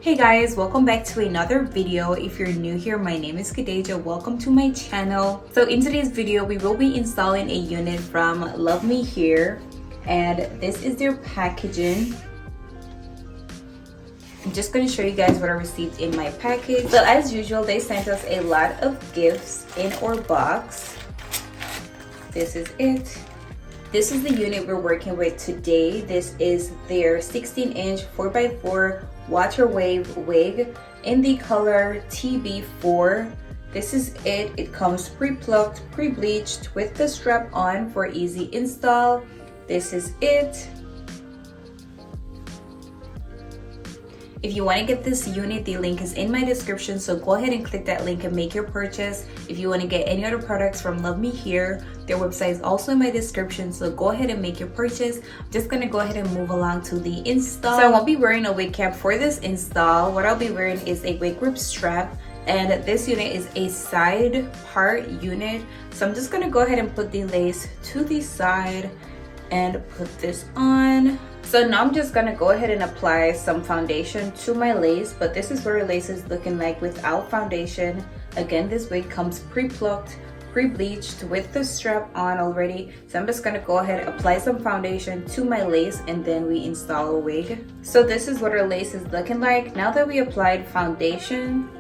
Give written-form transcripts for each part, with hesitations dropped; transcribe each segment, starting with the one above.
Hey guys, welcome back to another video. If you're new here, my name is Kadeja. Welcome to my channel. So in today's video, we will be installing a unit from LUVME here, and this is their packaging. I'm just going to show you guys what I received in my package. So as usual, they sent us a lot of gifts in our box. This is it. This is the unit we're working with today. This is their 16-inch 4x4 water wave wig in the color TB4. This is it. It comes pre-plucked, pre-bleached with the strap on for easy install. This is it. If you want to get this unit, the link is in my description, so go ahead and click that link and make your purchase. If you want to get any other products from LUVME here, their website is also in my description, so go ahead and make your purchase. I'm just going to go ahead and move along to the install. So I won't be wearing a wig cap for this install. What I'll be wearing is a wig grip strap, and this unit is a side part unit. So I'm just going to go ahead and put the lace to the side and put this on. So now I'm just gonna go ahead and apply some foundation to my lace, but this is what our lace is looking like without foundation. Again, this wig comes pre-plucked, pre-bleached with the strap on already. So I'm just gonna go ahead and apply some foundation to my lace and then we install a wig. So this is what our lace is looking like. Now that we applied foundation,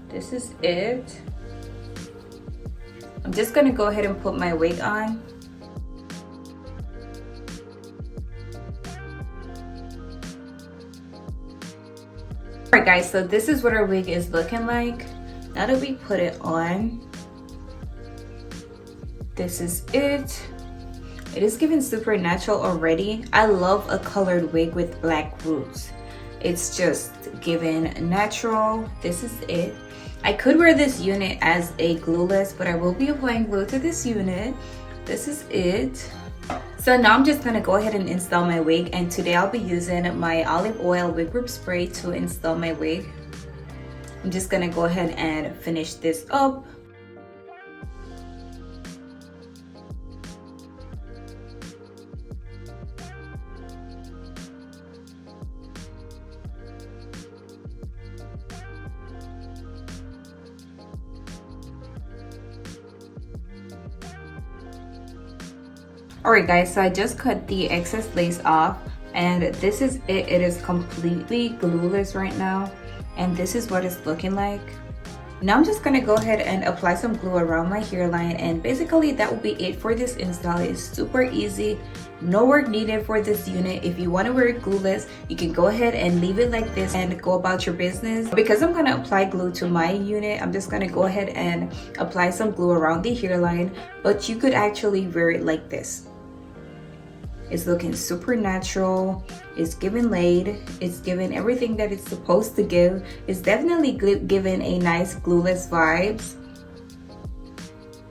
this is it. I'm just gonna go ahead and put my wig on. Alright guys, so this is what our wig is looking like. Now that we put it on, this is it. It is giving super natural already. I love a colored wig with black roots. It's just giving natural. This is it. I could wear this unit as a glueless, but I will be applying glue to this unit. This is it. So now I'm just gonna go ahead and install my wig, and today I'll be using my olive oil wig grip spray to install my wig. I'm just gonna go ahead and finish this up. Alright guys, so I just cut the excess lace off, and this is it. It is completely glueless right now, and this is what it's looking like. Now I'm just gonna go ahead and apply some glue around my hairline, and basically that will be it for this install. It's super easy, no work needed for this unit. If you want to wear it glueless, you can go ahead and leave it like this and go about your business. Because I'm gonna apply glue to my unit, I'm just gonna go ahead and apply some glue around the hairline, but you could actually wear it like this. It's looking super natural. It's giving laid. It's giving everything that it's supposed to give. It's definitely giving a nice glueless vibes.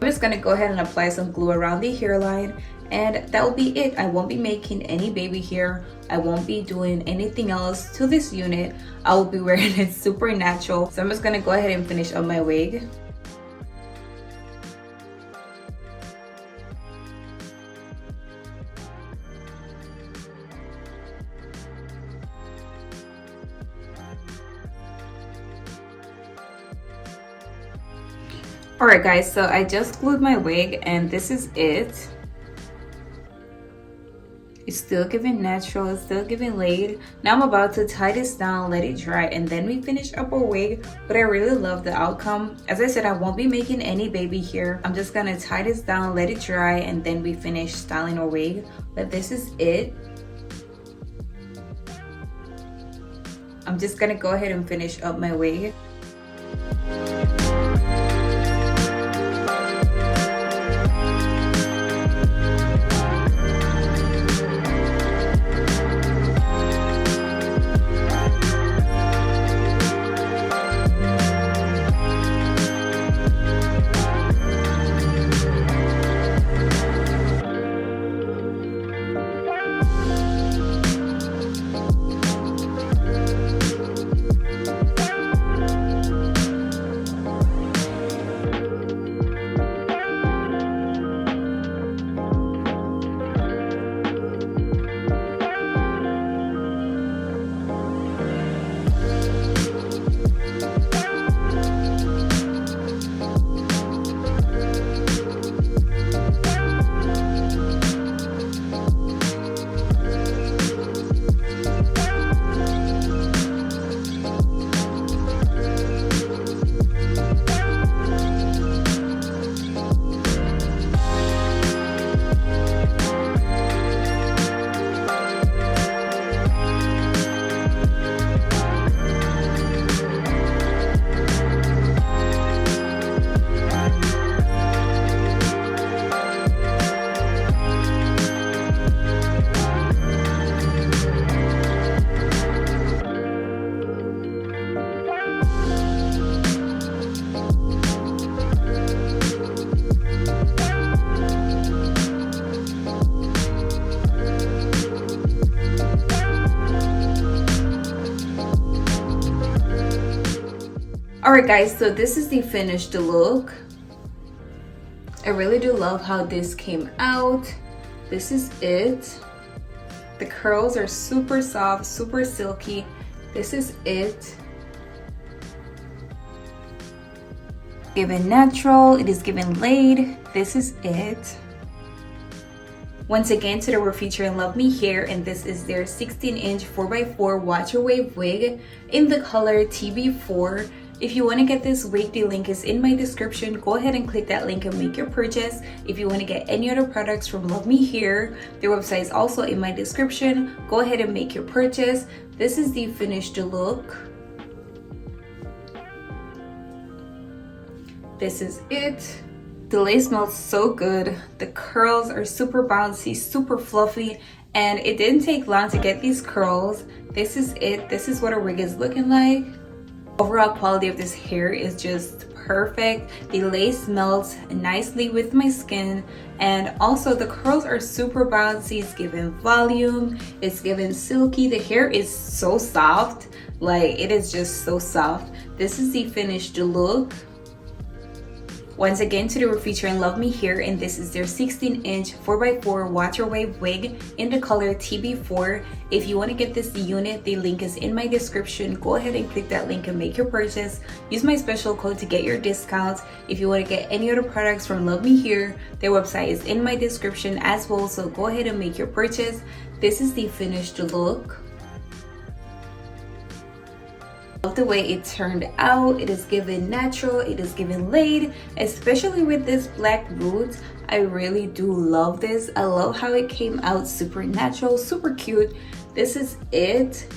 I'm just gonna go ahead and apply some glue around the hairline, and that will be it. I won't be making any baby hair. I won't be doing anything else to this unit. I will be wearing it super natural. So I'm just gonna go ahead and finish up my wig. Alright guys, so I just glued my wig, and this is it. It's still giving natural, it's still giving laid. Now I'm about to tie this down, let it dry, and then we finish up our wig. But I really love the outcome. As I said, I won't be making any baby here. I'm just gonna tie this down, let it dry, and then we finish styling our wig. But this is it. I'm just gonna go ahead and finish up my wig. Alright guys, so this is the finished look. I really do love how this came out. This is it. The curls are super soft, super silky. This is it. Given natural, it is given laid. This is it. Once again, today we're featuring LUVME hair, and this is their 16-inch 4x4 water wave wig in the color TB4. If you want to get this wig, the link is in my description. Go ahead and click that link and make your purchase. If you want to get any other products from LUVME hair, their website is also in my description. Go ahead and make your purchase. This is the finished look. This is it. The lace smells so good. The curls are super bouncy, super fluffy, and it didn't take long to get these curls. This is it. This is what a wig is looking like. Overall quality of this hair is just perfect. The lace melts nicely with my skin, and also the curls are super bouncy. It's given volume, it's given silky. The hair is so soft, like it is just so soft. This is the finished look. Once again, today we're featuring LUVME hair, and this is their 16-inch 4x4 water wave wig in the color TB4. If you want to get this unit, the link is in my description. Go ahead and click that link and make your purchase. Use my special code to get your discounts. If you want to get any other products from LUVME hair, their website is in my description as well, so go ahead and make your purchase. This is the finished look. Love the way it turned out. It is given natural, it is given laid, especially with this black roots. I really do love this. I love how it came out super natural, super cute. This is it.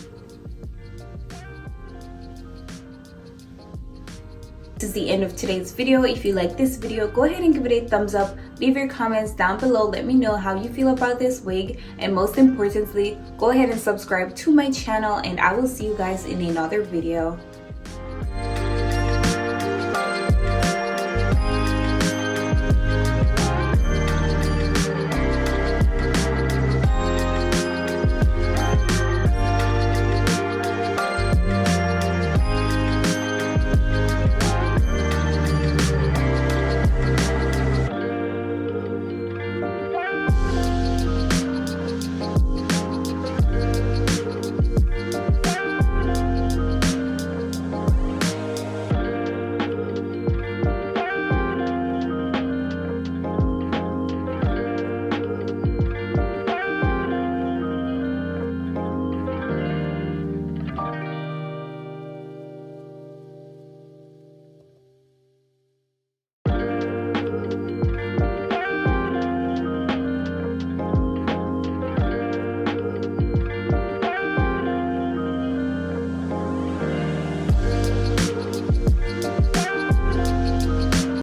This is the end of today's video. If you like this video, go ahead and give it a thumbs up. Leave your comments down below. Let me know how you feel about this wig, and most importantly, go ahead and subscribe to my channel, and I will see you guys in another video.